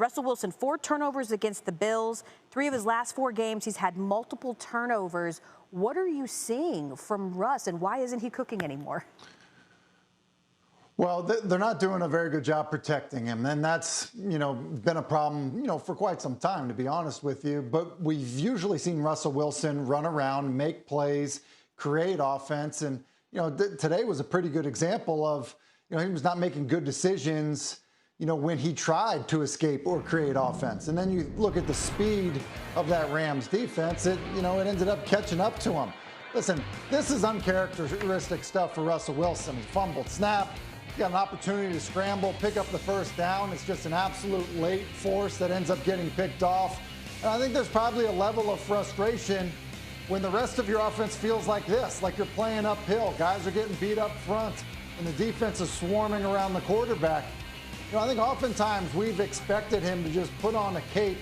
Russell Wilson, 4 turnovers against the Bills. 3 of his last 4 games, he's had multiple turnovers. What are you seeing from Russ, and why isn't he cooking anymore? Well, they're not doing a very good job protecting him, and that's, been a problem, for quite some time, to be honest with you. But we've usually seen Russell Wilson run around, make plays, create offense, and, today was a pretty good example of, he was not making good decisions, when he tried to escape or create offense. And then you look at the speed of that Rams defense, it ended up catching up to him. Listen, this is uncharacteristic stuff for Russell Wilson. He fumbled snap. Got an opportunity to scramble, pick up the first down. It's just an absolute late force that ends up getting picked off. And I think there's probably a level of frustration when the rest of your offense feels like this, like you're playing uphill. Guys are getting beat up front, and the defense is swarming around the quarterback. I think oftentimes we've expected him to just put on a cape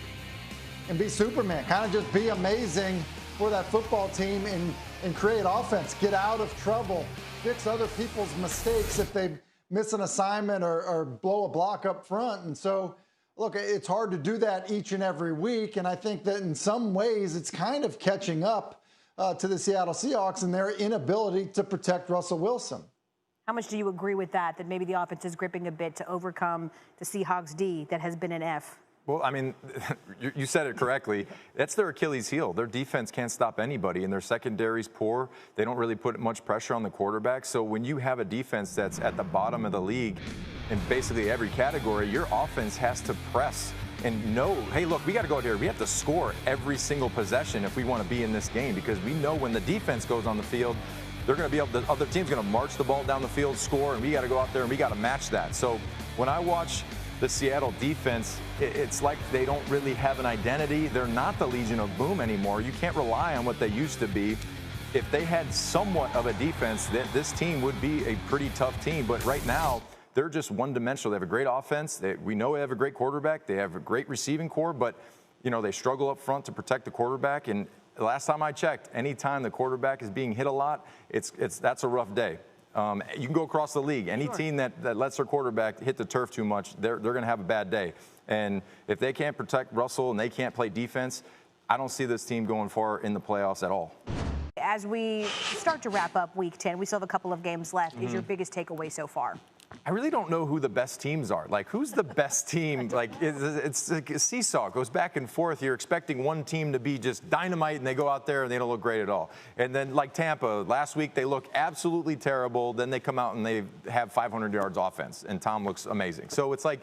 and be Superman, kind of just be amazing for that football team and create offense, get out of trouble, fix other people's mistakes if they miss an assignment or blow a block up front. And so, look, it's hard to do that each and every week. And I think that in some ways it's kind of catching up to the Seattle Seahawks and their inability to protect Russell Wilson. How much do you agree with that maybe the offense is gripping a bit to overcome the Seahawks D that has been an F? Well, I mean, you said it correctly. That's their Achilles heel. Their defense can't stop anybody, and their secondary's poor. They don't really put much pressure on the quarterback. So when you have a defense that's at the bottom of the league in basically every category, your offense has to press and know, hey, look, we got to go out here. We have to score every single possession if we want to be in this game, because we know when the defense goes on the field, they're going to be able, the other team's going to march the ball down the field, score, and we got to go out there and we got to match that. So when I watch the Seattle defense, it's like they don't really have an identity. They're not the Legion of Boom anymore. You can't rely on what they used to be. If they had somewhat of a defense, this team would be a pretty tough team. But right now, they're just one-dimensional. They have a great offense. We know they have a great quarterback. They have a great receiving core, but they struggle up front to protect the quarterback. And the last time I checked, anytime the quarterback is being hit a lot, that's a rough day. You can go across the league. Any team that lets their quarterback hit the turf too much, they're going to have a bad day. And if they can't protect Russell and they can't play defense, I don't see this team going far in the playoffs at all. As we start to wrap up Week 10, we still have a couple of games left. Is your biggest takeaway so far? I really don't know who the best teams are. Like, who's the best team? Like, it's like a seesaw. It goes back and forth. You're expecting one team to be just dynamite, and they go out there and they don't look great at all. And then, like Tampa, last week they look absolutely terrible. Then they come out and they have 500 yards offense, and Tom looks amazing. So it's like,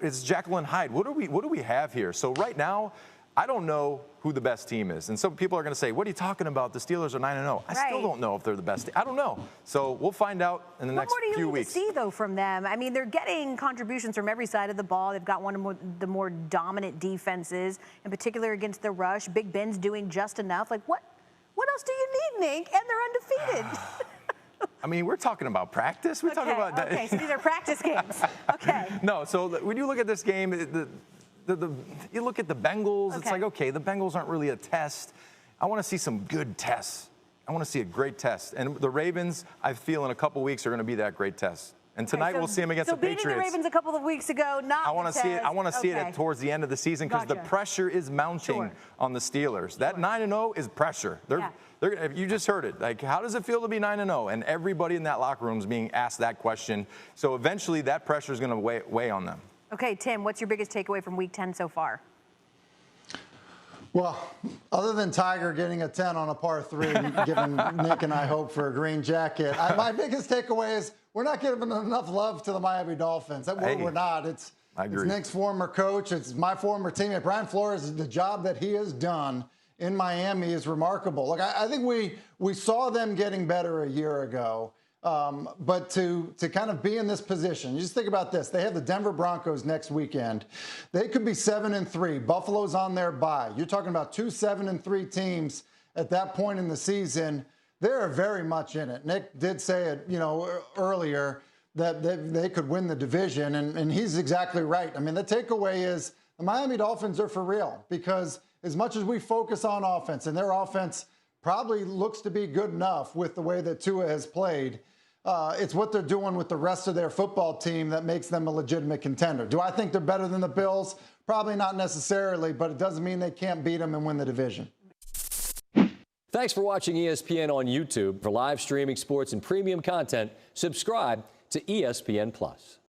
it's Jekyll and Hyde. What do we have here? So right now, I don't know who the best team is. And some people are going to say, what are you talking about? The Steelers are 9-0. I still don't know if they're the best team. I don't know. So we'll find out in the next few weeks. What do you see, though, from them? I mean, they're getting contributions from every side of the ball. They've got one of the more dominant defenses, in particular against the rush. Big Ben's doing just enough. Like, what else do you need, Nick? And they're undefeated. I mean, we're talking about practice. We're talking about that. Okay, so these are practice games. Okay. No, so when you look at this game, you look at the Bengals, it's like, okay, the Bengals aren't really a test. I want to see some good tests. I want to see a great test. And the Ravens, I feel in a couple weeks are going to be that great test. And tonight we'll see them against the Patriots. So beating the Ravens a couple of weeks ago, not I want to see it towards the end of the season, because the pressure is mounting on the Steelers. That 9-0 is pressure. You just heard it. Like, how does it feel to be 9-0? And everybody in that locker room is being asked that question. So eventually that pressure is going to weigh on them. Okay, Tim, what's your biggest takeaway from Week 10 so far? Well, other than Tiger getting a 10 on a par 3, giving Nick and I hope for a green jacket, my biggest takeaway is we're not giving enough love to the Miami Dolphins. We're not. It's Nick's former coach. It's my former teammate. Brian Flores, the job that he has done in Miami is remarkable. Look, I think we saw them getting better a year ago. But to kind of be in this position, you just think about this. They have the Denver Broncos next weekend. They could be 7-3. Buffalo's on their bye. You're talking about 2 7-3 teams at that point in the season. They're very much in it. Nick did say it, earlier that they could win the division, and he's exactly right. I mean, the takeaway is the Miami Dolphins are for real, because as much as we focus on offense, and their offense probably looks to be good enough with the way that Tua has played, It's what they're doing with the rest of their football team that makes them a legitimate contender. Do I think they're better than the Bills? Probably not necessarily, but it doesn't mean they can't beat them and win the division. Thanks for watching ESPN on YouTube. For live streaming sports and premium content, subscribe to ESPN+.